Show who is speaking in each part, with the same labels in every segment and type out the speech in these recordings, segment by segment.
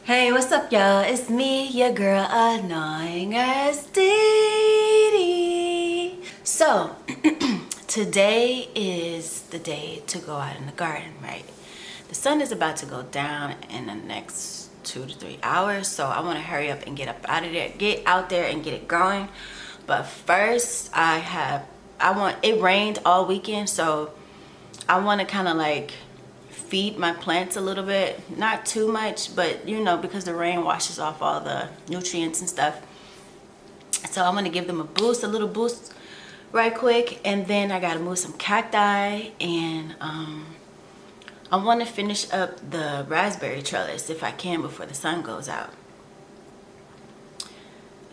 Speaker 1: Hey, what's up, y'all? It's me, your girl, annoyingasdidi. So, today is the day to go out in the garden, right? The sun is about to go down in the next 2 to 3 hours, so I want to hurry up and get up out of there, get out there and get it going. But first, it rained all weekend, so I want to kind of like feed my plants a little bit, not too much, but you know, because the rain washes off all the nutrients and stuff. So I'm gonna give them a little boost right quick, and then I gotta move some cacti, and I want to finish up the raspberry trellis if I can before the sun goes out.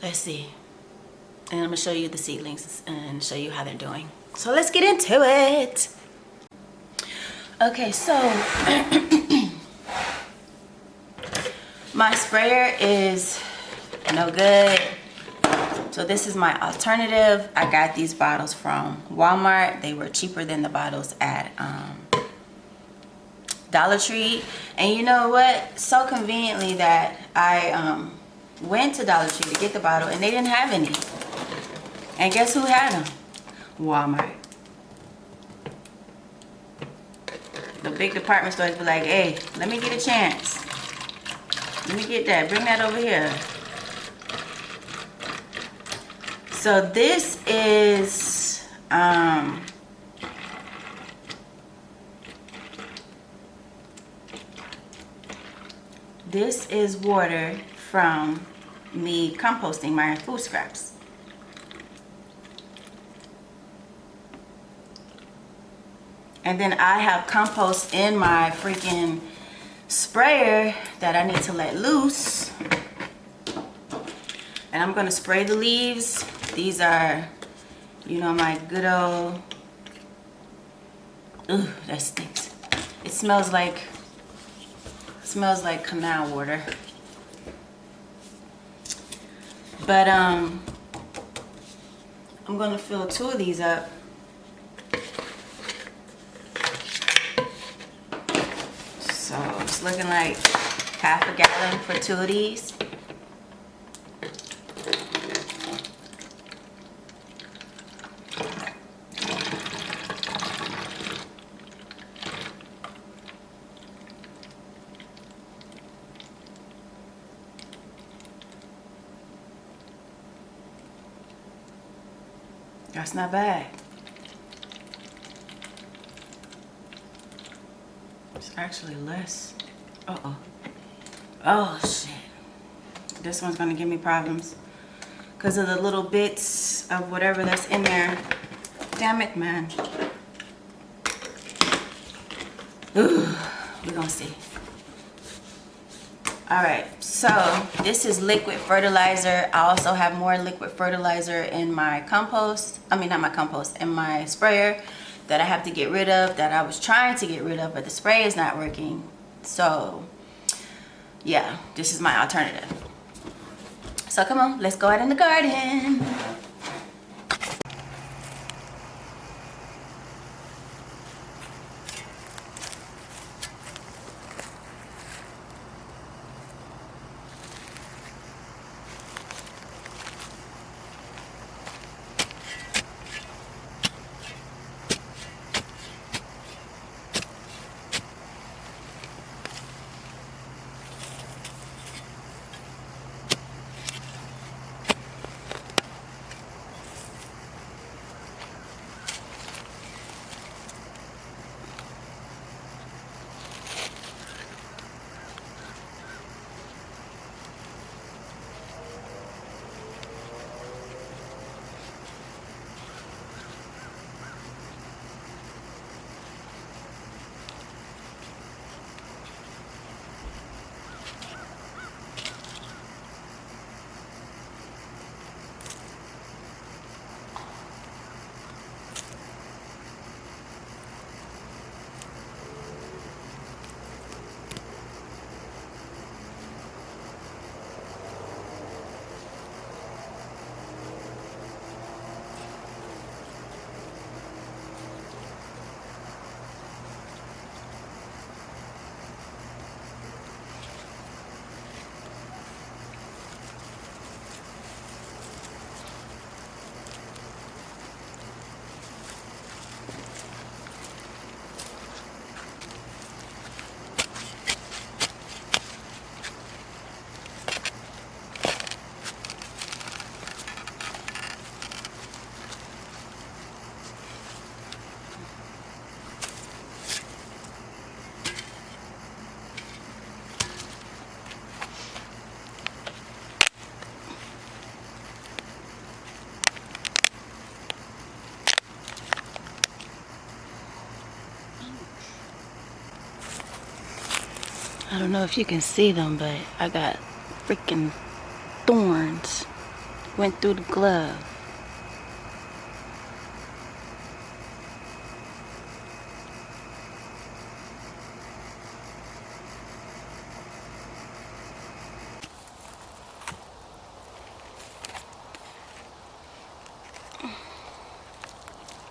Speaker 1: Let's see, and I'm gonna show you the seedlings and show you how they're doing. So let's get into it. Okay, so my sprayer is no good, so this is my alternative. I got these bottles from Walmart. They were cheaper than the bottles at Dollar Tree. And you know what, so conveniently that I went to Dollar Tree to get the bottle and they didn't have any, and guess who had them? Walmart. The big department stores be like, hey, let me get a chance. Let me get that. Bring that over here. So this is water from me composting my food scraps. And then I have compost in my freaking sprayer that I need to let loose. And I'm gonna spray the leaves. These are, you know, my good old, ooh, that stinks. It smells like canal water. But I'm gonna fill 2 of these up. So it's looking like half a gallon for 2 of these. That's not bad. It's actually less. Uh-oh. Oh, shit. This one's gonna give me problems because of the little bits of whatever that's in there. Damn it, man. Ooh, we're gonna see. All right, so this is liquid fertilizer. I also have more liquid fertilizer in my compost. I mean, not my compost, in my sprayer that I have to get rid of, that I was trying to get rid of, but the spray is not working. So yeah, this is my alternative. So come on, let's go out in the garden. I don't know if you can see them, but I got freaking thorns. Went through the glove.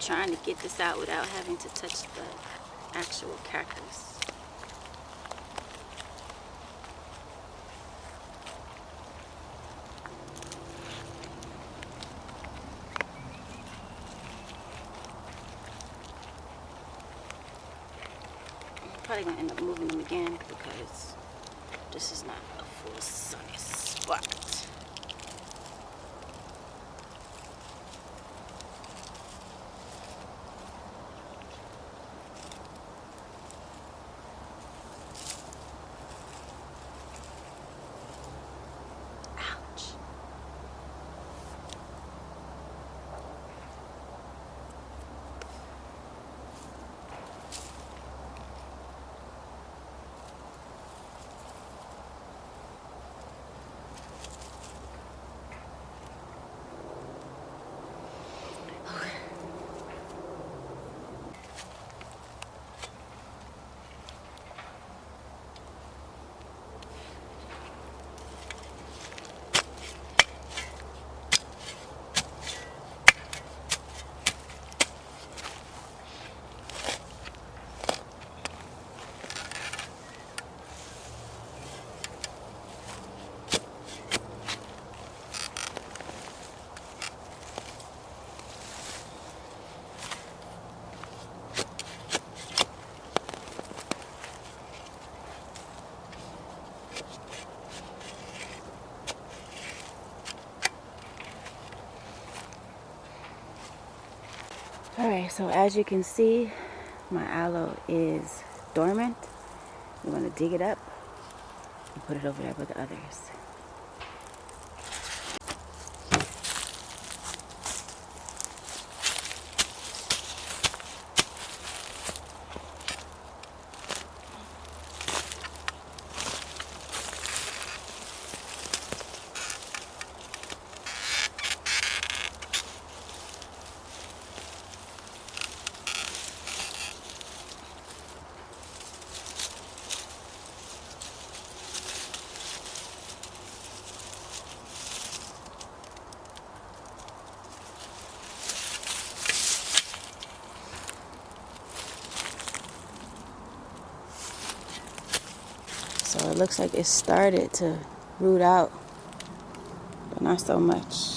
Speaker 1: Trying to get this out without having to touch the actual cactus. Probably gonna end up moving them again because this is not a full sunny spot. Ouch. Alright, so as you can see, my aloe is dormant. You want to dig it up and put it over there with the others. So it looks like it started to root out, but not so much.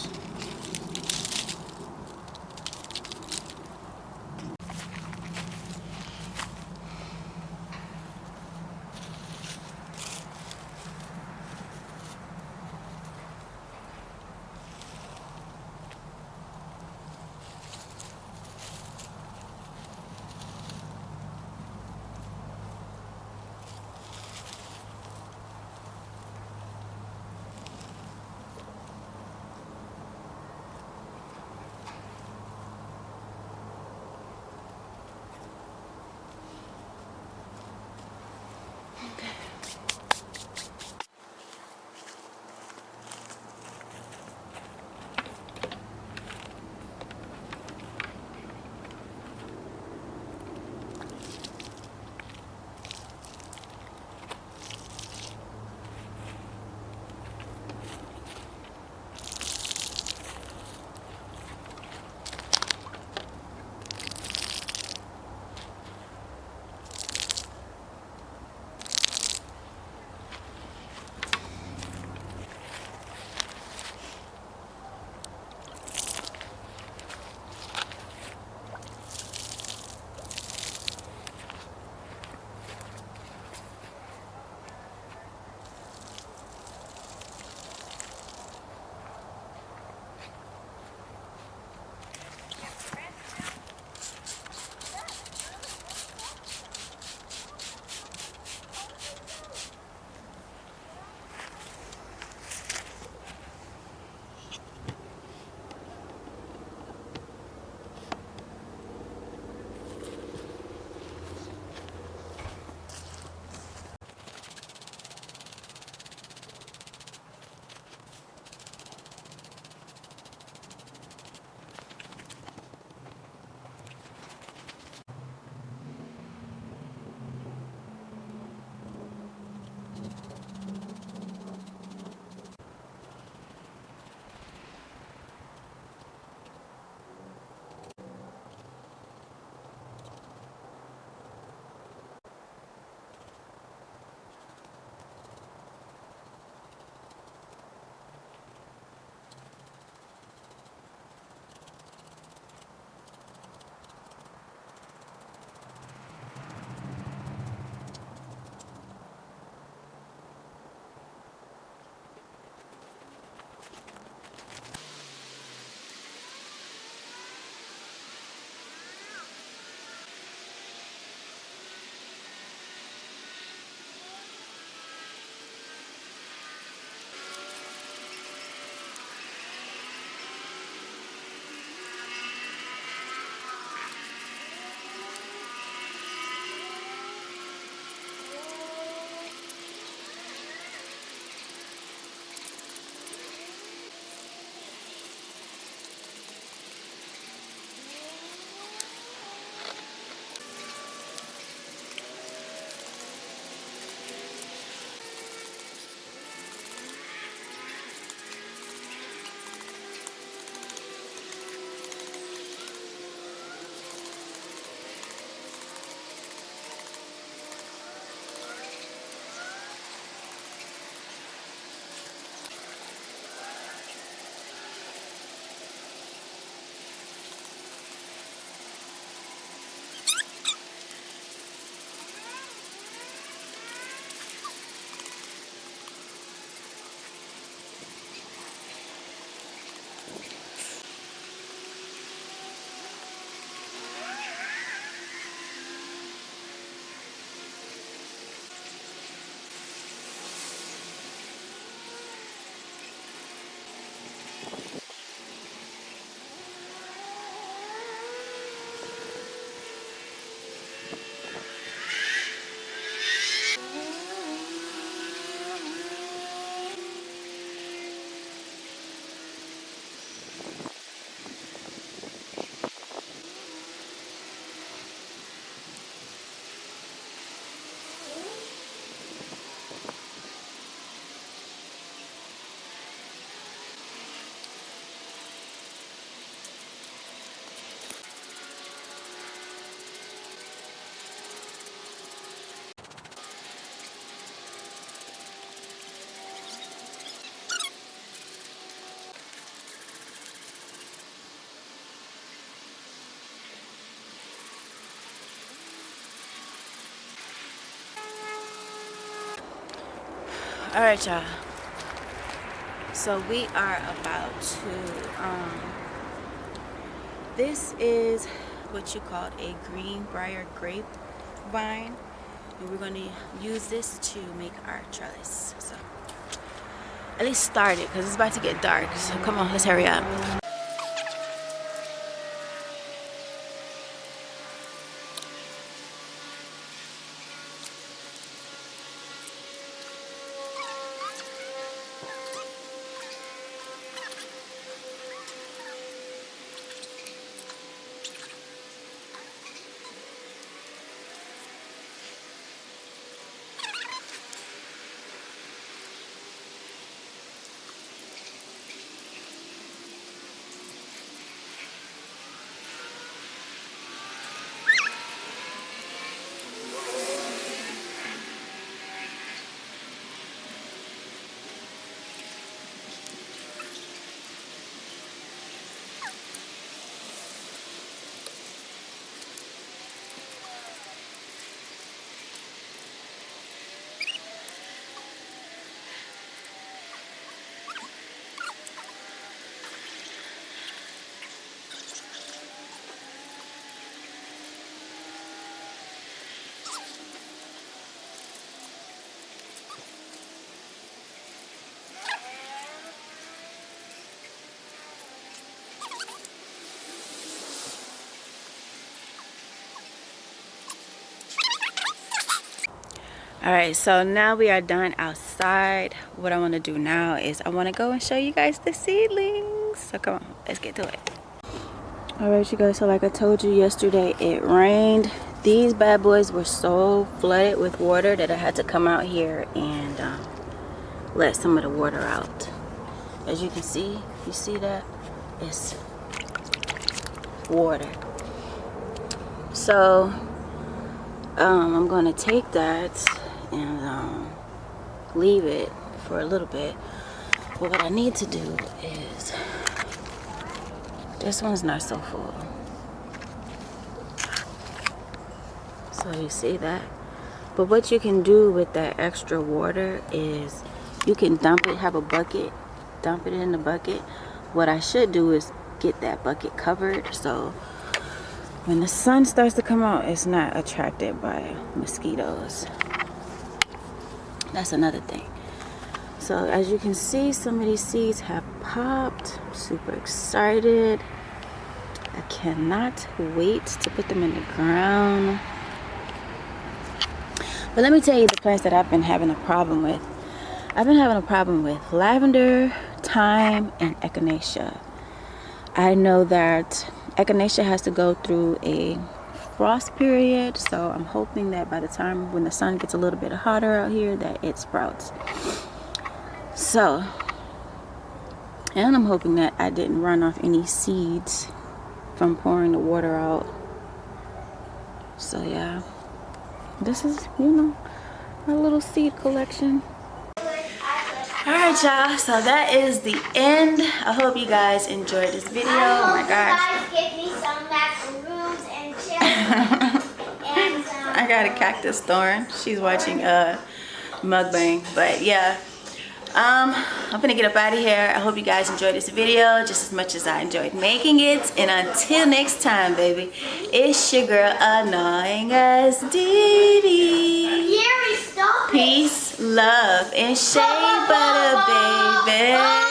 Speaker 1: All right, y'all. So we are about to, this is what you call a greenbrier grape vine. And we're gonna use this to make our trellis. So at least start it, because it's about to get dark. So come on, let's hurry up. All right, so now we are done outside. What I want to do now is I want to go and show you guys the seedlings. So come on, let's get to it. All right, you guys, so like I told you yesterday, it rained. These bad boys were so flooded with water that I had to come out here and let some of the water out. As you can see, you see that? It's water. So I'm gonna take that and leave it for a little bit. But what I need to do is, this one's not so full. So you see that? But what you can do with that extra water is you can dump it, have a bucket, dump it in the bucket. What I should do is get that bucket covered, so when the sun starts to come out, it's not attracted by mosquitoes. That's another thing. So as you can see, some of these seeds have popped. I'm super excited. I cannot wait to put them in the ground. But let me tell you the plants that I've been having a problem with. I've been having a problem with lavender, thyme, and echinacea. I know that echinacea has to go through a frost period, so I'm hoping that by the time when the sun gets a little bit hotter out here that it sprouts. So, and I'm hoping that I didn't run off any seeds from pouring the water out. So yeah, this is, you know, our little seed collection. Alright y'all, so that is the end. I hope you guys enjoyed this video. Oh my gosh. I got a cactus thorn. She's watching mukbang. But yeah, I'm gonna get up out of here. I hope you guys enjoyed this video just as much as I enjoyed making it. And until next time, baby, it's your girl Annoying as Didi. Peace, love, and shea butter, baby.